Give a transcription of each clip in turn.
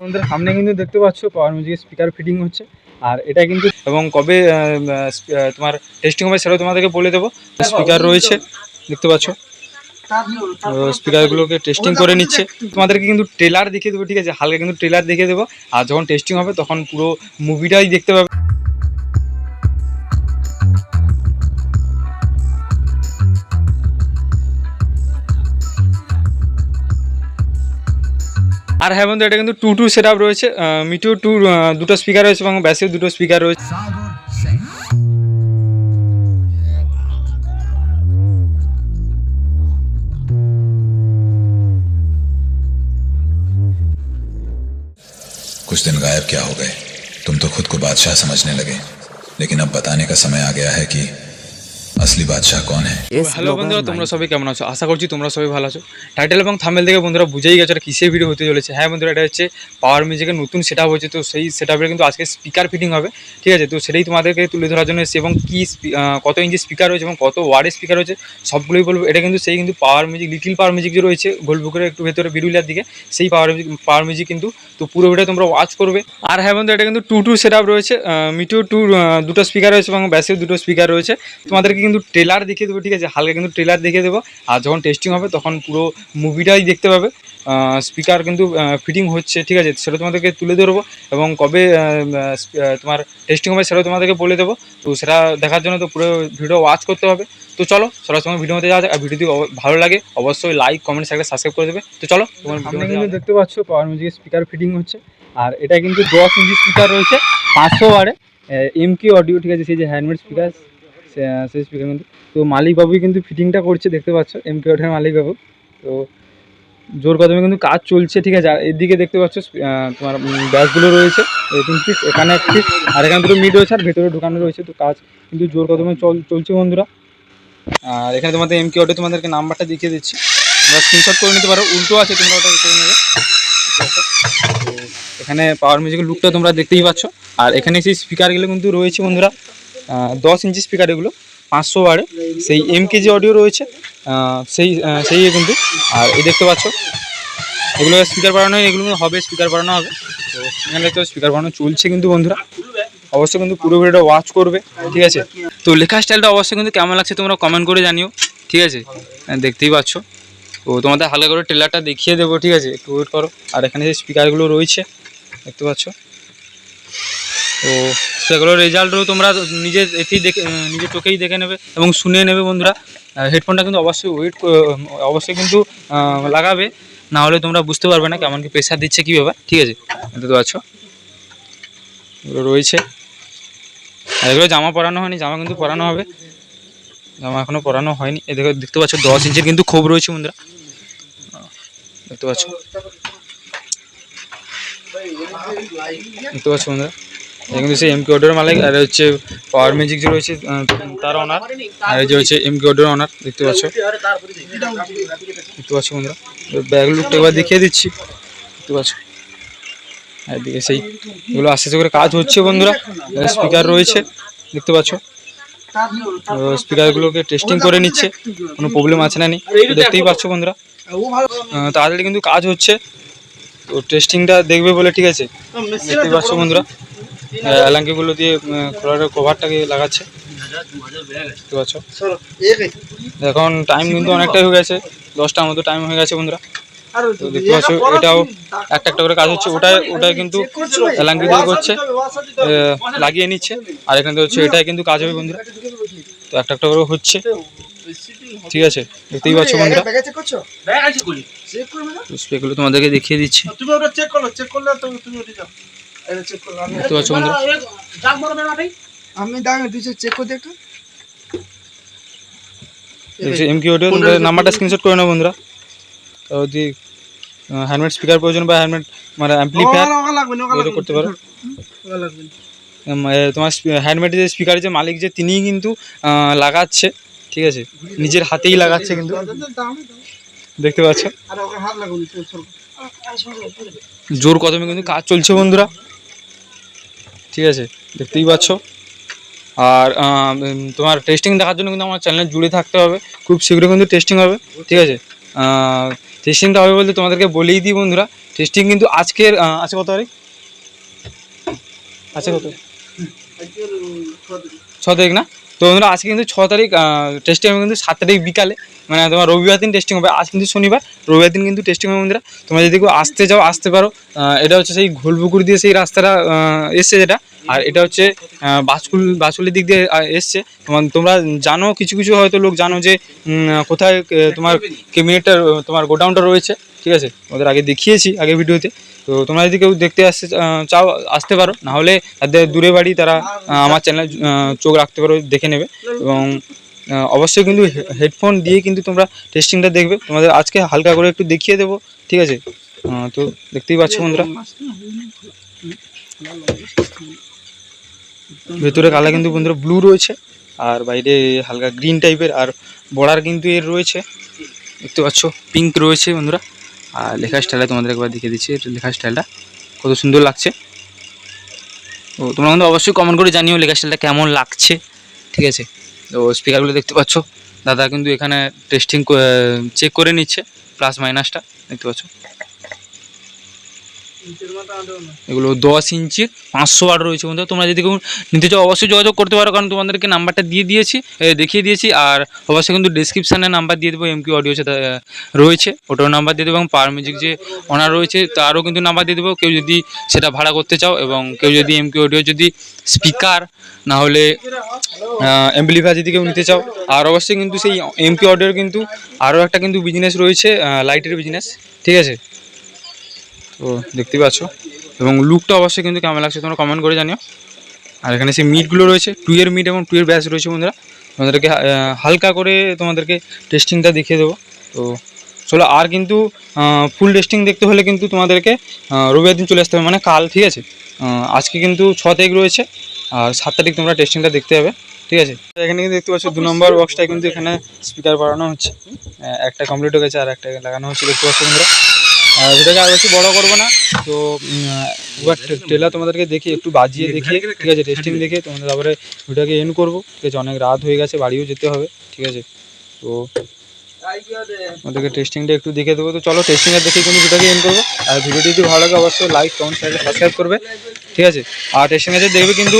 আমাদের সামনে কিন্তু দেখতে পাচ্ছ পাওয়ার মিউজিকের স্পিকার ফিটিং হচ্ছে। আর এটা কিন্তু এবং কবে তোমার টেস্টিং হবে সেটাও তোমাদেরকে বলে দেবো। স্পিকার রয়েছে দেখতে পাচ্ছ, স্পিকারগুলোকে টেস্টিং করে নিচ্ছে। তোমাদেরকে কিন্তু ট্রেলার দেখিয়ে দেবো, ঠিক আছে, হালকা কিন্তু ট্রেলার দেখিয়ে দেবো। আর যখন টেস্টিং হবে তখন পুরো মুভিটাই দেখতে পাবে। আর হ্যাঁ বন্ধু, এটা কিন্তু 2-2 সেট আপ রয়েছে। মিটিও 2 দুটো স্পিকার রয়েছে এবং ব্যাসেও দুটো স্পিকার রয়েছে। कुछ दिन गायब क्या हो गए। तुम तो खुद को बादशाह समझने लगे, लेकिन अब बताने का समय आ गया है कि असली बादशाह कौन है। হ্যালো বন্ধুরা, তোমরা সবাই কেমন আছো? আশা করছি তোমরা সবাই ভালো আছো। টাইটেল এবং থাম্বনেল থেকে বন্ধুরা বুঝেই গেছো এটা কিসের ভিডিও হতে চলেছে। হ্যাঁ বন্ধুরা, এটা হচ্ছে পাওয়ার মিউজিকের নতুন সেট আপ হয়েছে। তো সেই সেট আপের কিন্তু আজকে স্পিকার ফিটিং হবে, ঠিক আছে। তো সেটাই তোমাদেরকে তুলে ধরার জন্য এসেছি এবং কি কত ইঞ্চি স্পিকার রয়েছে এবং কত ওয়ার্ডের স্পিকার রয়েছে সবগুলোই বলবো। এটা কিন্তু সেই কিন্তু power music, little power music যে রয়েছে গোলপুকুরের একটু ভেতরে বিরুলিয়ার দিকে, সেই পাওয়ার মিউজিক কিন্তু। তো পুরো ভিডিও তোমরা ওয়াচ করবে। আর হ্যাঁ বন্ধু, এটা কিন্তু 2-2 সেট আপ রয়েছে। মিটিও 2 দুটো স্পিকার রয়েছে এবং ব্যাসেও দুটো স্পিকার রয়েছে। তোমাদেরকে কিন্তু ট্রেলার দেখিয়ে দেবো, ঠিক আছে, হালকা কিন্তু ট্রেলার দেখিয়ে দেবো। আর যখন টেস্টিং হবে তখন পুরো মুভিটাই দেখতে পাবে। স্পিকার কিন্তু ফিটিং হচ্ছে, ঠিক আছে, সেটা তোমাদেরকে তুলে ধরবো। এবং কবে তোমার টেস্টিং হবে সেটাও তোমাদেরকে বলে দেবো। তো সেটা দেখার জন্য তো পুরো ভিডিও ওয়াচ করতে হবে। তো চলো সরাসরি ভিডিও মধ্যে যাওয়া যাক। আর ভিডিও যদি ভালো লাগে অবশ্যই লাইক কমেন্ট শেয়ার সাবস্ক্রাইব করে দেবে। তো চলো, তোমার সামনে কিন্তু দেখতে পাচ্ছ পাওয়ার মিউজিকের স্পিকার ফিটিং হচ্ছে। আর এটা কিন্তু 10 ইঞ্চি স্পিকার রয়েছে 500 ওয়ার্ডে এমকি অডিও, ঠিক আছে, সেই যে হ্যান্ডমেড স্পিকার, সেই স্পিকার কিন্তু। তো মালিকবাবুই কিন্তু ফিটিংটা করছে, দেখতে পাচ্ছ, এমকে ওঠার মালিকবাবু। তো জোর কদমে কিন্তু কাজ চলছে, ঠিক আছে। আর এদিকে দেখতে পাচ্ছ তোমার ব্যাসগুলো রয়েছে 3 পিস, এখানে 1 পিস, আর এখানে দুটো মিড রয়েছে আর ভেতরে ঢোকানো রয়েছে। তো কাজ কিন্তু জোর কদমে চলছে বন্ধুরা। আর এখানে তোমাদের এমকে অডিও তোমাদেরকে নাম্বারটা দেখিয়ে দিচ্ছি, তোমরা স্ক্রিনশট করে নিতে পারো। উল্টো আছে, তোমরা ওটা করে নেবে। তো এখানে পাওয়ার মিউজিকের লুকটা তোমরা দেখতেই পাচ্ছ। আর এখানে সেই স্পিকারগুলো কিন্তু রয়েছে বন্ধুরা 10 ইঞ্চি স্পিকার, এগুলো 500 ওয়ার্ডে সেই এমকেজি অডিও রয়েছে, সেই কিন্তু। আর এই দেখতে পাচ্ছ এগুলো স্পিকার বাড়ানো হয়, এগুলো হবে স্পিকার বাড়ানো হবে। তো এখানে দেখতে স্পিকার বাড়ানো চলছে কিন্তু বন্ধুরা। অবশ্যই কিন্তু পুরো ভিডিওটা ওয়াচ করবে, ঠিক আছে। তো লেখা স্টাইলটা অবশ্যই কিন্তু কেমন লাগছে তোমরা কমেন্ট করে জানিও, ঠিক আছে। দেখতেই পাচ্ছ। তো তোমাদের হালকা করে ট্রেলারটা দেখিয়ে দেবো, ঠিক আছে, একটু ওয়েট করো। আর এখানে যে স্পিকারগুলো রয়েছে দেখতে পাচ্ছ। তো সেগুলোর রেজাল্টও তোমরা নিজের নিজের চোখেই দেখে নেবে এবং শুনে নেবে বন্ধুরা। হেডফোনটা কিন্তু অবশ্যই অবশ্যই কিন্তু লাগাবে, না হলে তোমরা বুঝতে পারবে না কেমন কি প্রেশার দিচ্ছে কী ব্যাপার, ঠিক আছে। দেখতে পাচ্ছ এগুলো রয়েছে। আর এগুলো জামা পরানো হয়নি, জামা কিন্তু পরানো হবে, জামা এখনও পরানো হয়নি। এদিকে দেখতে পাচ্ছ 10 ইঞ্চির কিন্তু ক্ষোভ রয়েছে বন্ধুরা, দেখতে পাচ্ছ বন্ধুরা। কিন্তু সেই এমকে অডিওর মালিক, আর হচ্ছে পাওয়ার মিউজিক যে রয়েছে তার অনার, আর এই যে হচ্ছে এমকে অডিওর অনার, দেখতে পাচ্ছ বন্ধুরা। ব্যাগ লুকটা একবার দেখিয়ে দিচ্ছি, দেখতে পাচ্ছ। এদিকে সেই এগুলো আস্তে আস্তে করে কাজ হচ্ছে বন্ধুরা। স্পিকার রয়েছে দেখতে পাচ্ছ, স্পিকারগুলোকে টেস্টিং করে নিচ্ছে, কোনো প্রবলেম আছে না নেই, দেখতেই পাচ্ছ বন্ধুরা। তাড়াতাড়ি কিন্তু কাজ হচ্ছে, তো টেস্টিংটা দেখবে বলে, ঠিক আছে, দেখতেই পাচ্ছ বন্ধুরা। অ্যালাঙ্কিগুলো দিয়ে খোলার কভারটাকে লাগাচ্ছে, দেখতে পাচ্ছ। এখন টাইম কিন্তু অনেকটাই হয়ে গেছে, 10টার মতো টাইম হয়ে গেছে বন্ধুরা। তো দেখতে পাচ্ছ এটাও একটা একটা করে কাজ হচ্ছে। ওটাই কিন্তু অ্যালাঙ্কি দিয়ে করছে, লাগিয়ে নিচ্ছে। আর এখানে হচ্ছে এটাই কিন্তু কাজ হবে বন্ধুরা। তো একটা একটা করে হচ্ছে, ঠিক আছে, দেখতেই পাচ্ছ বন্ধুরা। স্পেকগুলো তোমাদেরকে দেখিয়ে দিচ্ছি, দেখতে পাচ্ছ বন্ধুরা। এমকি অডিও নাম্বারটা স্ক্রিনশট করে নাও বন্ধুরা। যদি হ্যান্ডমেড স্পিকার প্রয়োজন বা হ্যান্ডমেড মানে অ্যাম্পলিফায়ার করতে পারো। তোমার হ্যান্ডমেড যে স্পিকারের যে মালিক যে তিনিই কিন্তু লাগাচ্ছে, ঠিক আছে, নিজের হাতেই লাগাচ্ছে কিন্তু, দেখতে পাচ্ছ। জোর কদমে কিন্তু কাজ চলছে বন্ধুরা, ঠিক আছে, দেখতেই পাচ্ছ। আর তোমার টেস্টিং দেখার জন্য কিন্তু আমার চ্যানেলে জুড়ে থাকতে হবে, খুব শীঘ্রই কিন্তু টেস্টিং হবে, ঠিক আছে। টেস্টিংটা হবে বলতে তোমাদেরকে বলেই দিই বন্ধুরা, টেস্টিং কিন্তু আজকের আছে কত তারিখ, আছে কত 6 তারিখ না? তো বন্ধুরা আজকে কিন্তু 6 তারিখ টেস্টিং হবে, কিন্তু 7 তারিখ বিকালে, মানে তোমার রবিবার দিন টেস্টিং হবে। আজ কিন্তু শনিবার, রবিবার দিন কিন্তু টেস্টিং হবে বন্ধুরা। তোমরা যদি কেউ আসতে চাও আসতে পারো। এটা হচ্ছে সেই ঘোলপুকুর দিয়ে সেই রাস্তাটা এসছে যেটা, আর এটা হচ্ছে বাসকুলির দিক দিয়ে এসছে। তোমরা জানো, কিছু কিছু হয়তো লোক জানো যে কোথায় তোমার কেবিনেটটা, তোমার গোডাউনটা রয়েছে, ঠিক আছে? ওদের আগে দেখিয়েছি আগের ভিডিওতে। তো তোমরা যদি কেউ দেখতে চাও আসতে পারো, নাহলে তাদের দূরে বাড়ি তারা আমার চ্যানেলে চোখ রাখতে পারো, দেখে নেবে। এবং অবশ্যই কিন্তু হেডফোন দিয়ে কিন্তু তোমরা টেস্টিংটা দেখবে। তোমাদের আজকে হালকা করে একটু দেখিয়ে দেবো, ঠিক আছে? তো দেখতেই পাচ্ছ বন্ধুরা, ভেতরে কালার কিন্তু বন্ধুরা ব্লু রয়েছে, আর বাইরে হালকা গ্রিন টাইপের, আর বর্ডার কিন্তু এর রয়েছে, দেখতে পাচ্ছ পিঙ্ক রয়েছে বন্ধুরা। আর লেখার স্টাইলটা তোমাদের একবার দেখিয়ে দিচ্ছি, লেখার স্টাইলটা কত সুন্দর লাগছে। তো তোমরা কিন্তু অবশ্যই কমেন্ট করে জানিও লেখার স্টাইলটা কেমন লাগছে, ঠিক আছে? তো স্পিকারগুলো দেখতে পাচ্ছ, দাদা কিন্তু এখানে টেস্টিং চেক করে নিচ্ছে, প্লাস মাইনাসটা দেখতে পাচ্ছ। এগুলো 10 ইঞ্চির 500 ওয়াট রয়েছে বন্ধুরা। তোমরা যদি কেউ নিতে চাও অবশ্যই যোগাযোগ করতে পারো, কারণ তোমাদেরকে নাম্বারটা দেখিয়ে দিয়েছি। আর অবশ্যই কিন্তু ডিসক্রিপশানে নাম্বার দিয়ে দেবো, এমকিউ অডিও সেটা রয়েছে, ওটাও নাম্বার দিয়ে দেবো। এবং পাওয়ার মিউজিক যে ওনার রয়েছে তারও কিন্তু নাম্বার দিয়ে দেবো, কেউ যদি সেটা ভাড়া করতে চাও। এবং কেউ যদি এমকিউ অডিও যদি স্পিকার না হলে অ্যাম্পলিফায়ার যদি কেউ নিতে চাও। আর অবশ্যই কিন্তু সেই এমকিউ অডিওর কিন্তু আরও একটা কিন্তু বিজনেস রয়েছে, লাইটের বিজনেস, ঠিক আছে? তো দেখতেই পাচ্ছ, এবং লুকটা অবশ্যই কিন্তু কেমন লাগছে তোমরা কমেন্ট করে জানিও। আর এখানে সেই মিটগুলো রয়েছে, 2 এর মিট এবং 2 এর ব্যাচ রয়েছে বন্ধুরা। তোমাদেরকে হালকা করে তোমাদেরকে টেস্টিংটা দেখিয়ে দেবো। তো চলো, আর কিন্তু ফুল টেস্টিং দেখতে হলে কিন্তু তোমাদেরকে রবিবার দিন চলে আসতে হবে, মানে কাল, ঠিক আছে? আজকে কিন্তু 6 তারিখ রয়েছে, আর 7 তারিখ তোমরা টেস্টিংটা দেখতে হবে, ঠিক আছে? এখানে কিন্তু দেখতে পাচ্ছ 2 নম্বর বক্সটায় কিন্তু এখানে স্পিকার বাড়ানো হচ্ছে, একটা কমপ্লিট হয়ে গেছে আর একটা লাগানো হচ্ছে, দেখতে পাচ্ছ বন্ধুরা। ভিডিওকে আর বেশি বড় করবো না, তো একবার ট্রেলার তোমাদেরকে দেখি একটু বাজিয়ে দেখিয়ে, ঠিক আছে? টেস্টিং দেখে তোমাদের তারপরে ভিডিওকে এন্ড করবো, ঠিক আছে? অনেক রাত হয়ে গেছে, বাড়িও যেতে হবে, ঠিক আছে? তো আমাদেরকে টেস্টিংটা একটু দেখে দেবো। তো চলো টেস্টিংটা দেখে কিন্তু ভিডিওকে এন্ড করবো। আর ভিডিওটি যদি ভালো লাগে অবশ্যই লাইক, কমেন্ট, শেয়ার, সাবস্ক্রাইব করবে, ঠিক আছে? আর টেস্টিংয়ে যে দেখবে কিন্তু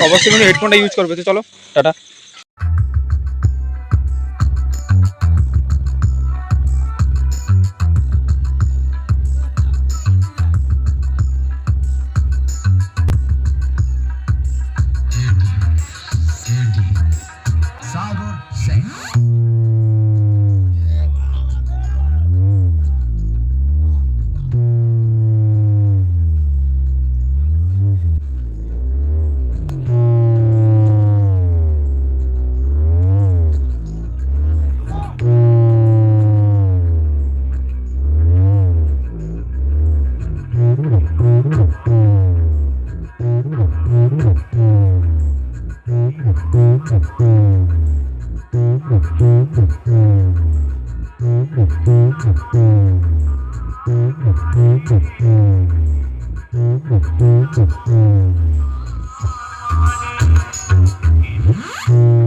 অবশ্যই কিন্তু হেডফোনটা ইউজ করবে। তো চলো, টাটা। Mm-hmm.